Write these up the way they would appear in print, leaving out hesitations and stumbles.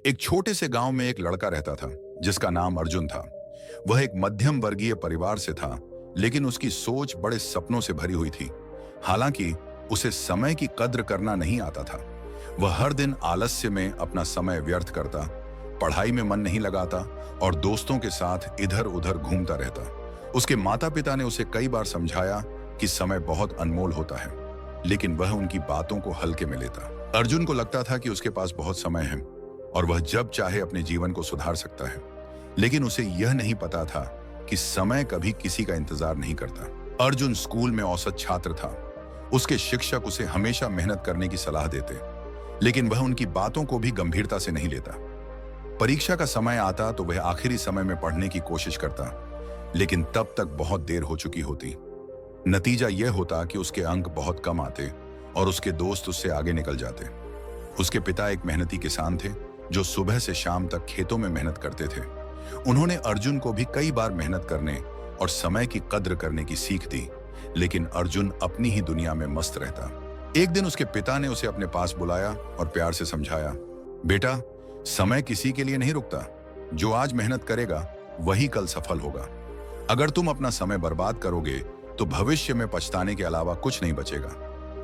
एक छोटे से गांव में एक लड़का रहता था जिसका नाम अर्जुन था। वह एक मध्यम वर्गीय परिवार से था, लेकिन उसकी सोच बड़े सपनों से भरी हुई थी। हालांकि उसे समय की कद्र करना नहीं आता था। वह हर दिन आलस्य में अपना समय व्यर्थ करता, पढ़ाई में मन नहीं लगाता और दोस्तों के साथ इधर उधर घूमता रहता। उसके माता पिता ने उसे कई बार समझाया कि समय बहुत अनमोल होता है, लेकिन वह उनकी बातों को हल्के में लेता। अर्जुन को लगता था कि उसके पास बहुत समय है और वह जब चाहे अपने जीवन को सुधार सकता है, लेकिन उसे यह नहीं पता था कि समय कभी किसी का इंतजार नहीं करता। अर्जुन स्कूल में औसत छात्र था। उसके शिक्षक उसे हमेशा मेहनत करने की सलाह देते, लेकिन वह उनकी बातों को भी गंभीरता से नहीं लेता। परीक्षा का समय आता तो वह आखिरी समय में पढ़ने की कोशिश करता, लेकिन तब तक बहुत देर हो चुकी होती। नतीजा यह होता कि उसके अंक बहुत कम आते और उसके दोस्त उससे आगे निकल जाते। उसके पिता एक मेहनती किसान थे जो सुबह से शाम तक खेतों में मेहनत करते थे। उन्होंने अर्जुन को भी कई बार मेहनत करने और समय की कद्र करने की सीख दी, लेकिन अर्जुन अपनी ही दुनिया में मस्त रहता। एक दिन उसके पिता ने उसे अपने पास बुलाया और प्यार से समझाया, बेटा, समय किसी के लिए नहीं रुकता। जो आज मेहनत करेगा वही कल सफल होगा। अगर तुम अपना समय बर्बाद करोगे तो भविष्य में पछताने के अलावा कुछ नहीं बचेगा।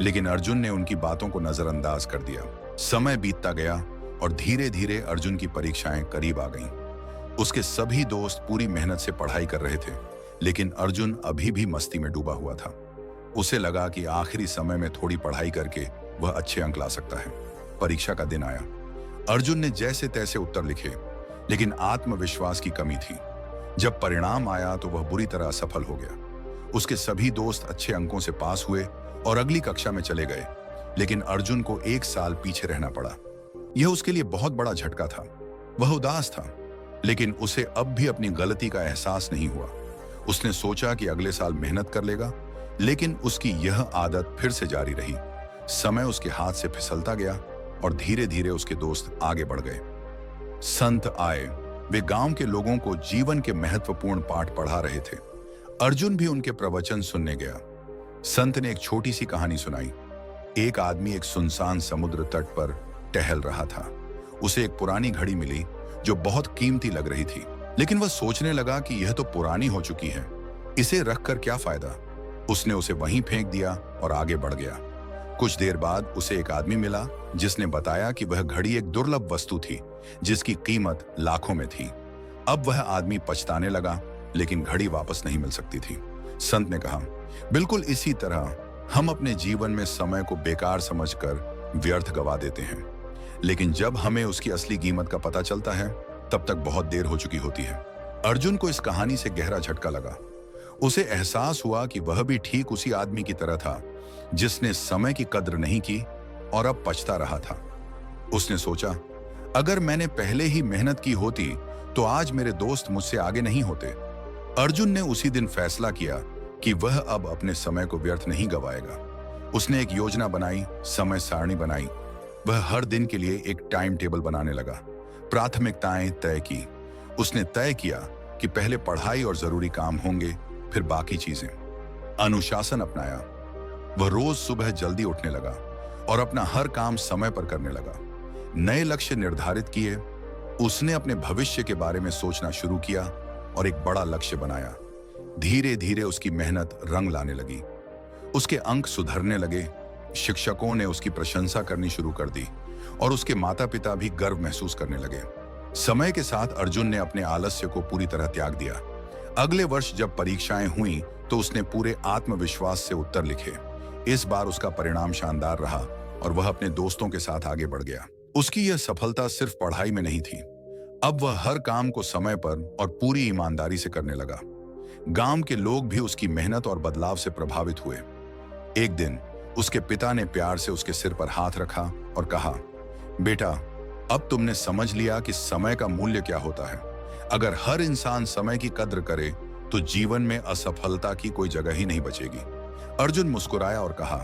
लेकिन अर्जुन ने उनकी बातों को नजरअंदाज कर दिया। समय बीतता गया और धीरे धीरे अर्जुन की परीक्षाएं करीब आ गईं। उसके सभी दोस्त पूरी मेहनत से पढ़ाई कर रहे थे, लेकिन अर्जुन अभी भी मस्ती में डूबा हुआ था। उसे लगा कि आखिरी समय में थोड़ी पढ़ाई करके वह अच्छे अंक ला सकता है। परीक्षा का दिन आया। अर्जुन ने जैसे तैसे उत्तर लिखे, लेकिन आत्मविश्वास की कमी थी। जब परिणाम आया तो वह बुरी तरह असफल हो गया। उसके सभी दोस्त अच्छे अंकों से पास हुए और अगली कक्षा में चले गए, लेकिन अर्जुन को एक साल पीछे रहना पड़ा। यह उसके लिए बहुत बड़ा झटका था। वह उदास था, लेकिन उसे अब भी अपनी गलती का एहसास नहीं हुआ। उसने सोचा कि अगले साल मेहनत कर लेगा, लेकिन उसकी यह आदत फिर से जारी रही। समय उसके हाथ से फिसलता गया और धीरे धीरे उसके दोस्त आगे बढ़ गए। संत आए। वे गांव के लोगों को जीवन के महत्वपूर्ण पाठ पढ़ा रहे थे। अर्जुन भी उनके प्रवचन सुनने गया। संत ने एक छोटी सी कहानी सुनाई। एक आदमी एक सुनसान समुद्र तट पर टहल रहा था। उसे एक पुरानी घड़ी मिली जो बहुत कीमती लग रही थी, लेकिन वह सोचने लगा कि यह तो पुरानी हो चुकी है, इसे रखकर क्या फायदा। उसने उसे वहीं फेंक दिया और आगे बढ़ गया। कुछ देर बाद उसे एक आदमी मिला जिसने बताया कि वह घड़ी एक दुर्लभ वस्तु थी जिसकी कीमत लाखों में थी। अब वह आदमी पछताने लगा, लेकिन घड़ी वापस नहीं मिल सकती थी। संत ने कहा, बिल्कुल इसी तरह हम अपने जीवन में समय को बेकार समझकर व्यर्थ गवा देते हैं, लेकिन जब हमें उसकी असली कीमत का पता चलता है तब तक बहुत देर हो चुकी होती है। अर्जुन को इस कहानी से गहरा झटका लगा। उसे एहसास हुआ कि वह भी ठीक उसी आदमी की तरह था जिसने समय की कद्र नहीं की और अब पछता रहा था। उसने सोचा, अगर मैंने पहले ही मेहनत की होती तो आज मेरे दोस्त मुझसे आगे नहीं होते। अर्जुन ने उसी दिन फैसला किया कि वह अब अपने समय को व्यर्थ नहीं गवाएगा। उसने एक योजना बनाई, समय सारणी बनाई। वह हर दिन के लिए एक टाइम टेबल बनाने लगा, प्राथमिकताएं तय की। उसने तय किया कि पहले पढ़ाई और जरूरी काम होंगे, फिर बाकी चीजें। अनुशासन अपनाया। वह रोज सुबह जल्दी उठने लगा और अपना हर काम समय पर करने लगा। नए लक्ष्य निर्धारित किए। उसने अपने भविष्य के बारे में सोचना शुरू किया और एक बड़ा लक्ष्य बनाया। धीरे धीरे उसकी मेहनत रंग लाने लगी। उसके अंक सुधरने लगे। शिक्षकों ने उसकी प्रशंसा करनी शुरू कर दी और उसके माता पिता भी गर्व महसूस करने लगे। समय के साथ अर्जुन ने अपने आलस्य को पूरी तरह त्याग दिया। अगले वर्ष जब परीक्षाएं हुई तो उसने पूरे आत्मविश्वास से उत्तर लिखे। इस बार उसका परिणाम शानदार रहा और वह अपने दोस्तों के साथ आगे बढ़ गया। उसकी यह सफलता सिर्फ पढ़ाई में नहीं थी। अब वह हर काम को समय पर और पूरी ईमानदारी से करने लगा। गांव के लोग भी उसकी मेहनत और बदलाव से प्रभावित हुए। एक दिन उसके पिता ने प्यार से उसके सिर पर हाथ रखा और कहा, बेटा, अब तुमने समझ लिया कि समय का मूल्य क्या होता है। अगर हर इंसान समय की कद्र करे तो जीवन में असफलता की कोई जगह ही नहीं बचेगी। अर्जुन मुस्कुराया और कहा,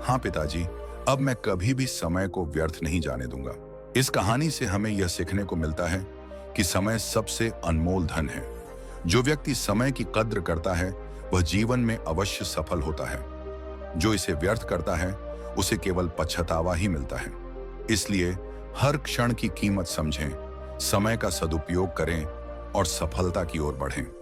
हाँ पिताजी, अब मैं कभी भी समय को व्यर्थ नहीं जाने दूंगा। इस कहानी से हमें यह सीखने को मिलता है कि समय सबसे अनमोल धन है। जो व्यक्ति समय की कद्र करता है वह जीवन में अवश्य सफल होता है। जो इसे व्यर्थ करता है उसे केवल पछतावा ही मिलता है। इसलिए हर क्षण की कीमत समझें, समय का सदुपयोग करें और सफलता की ओर बढ़ें।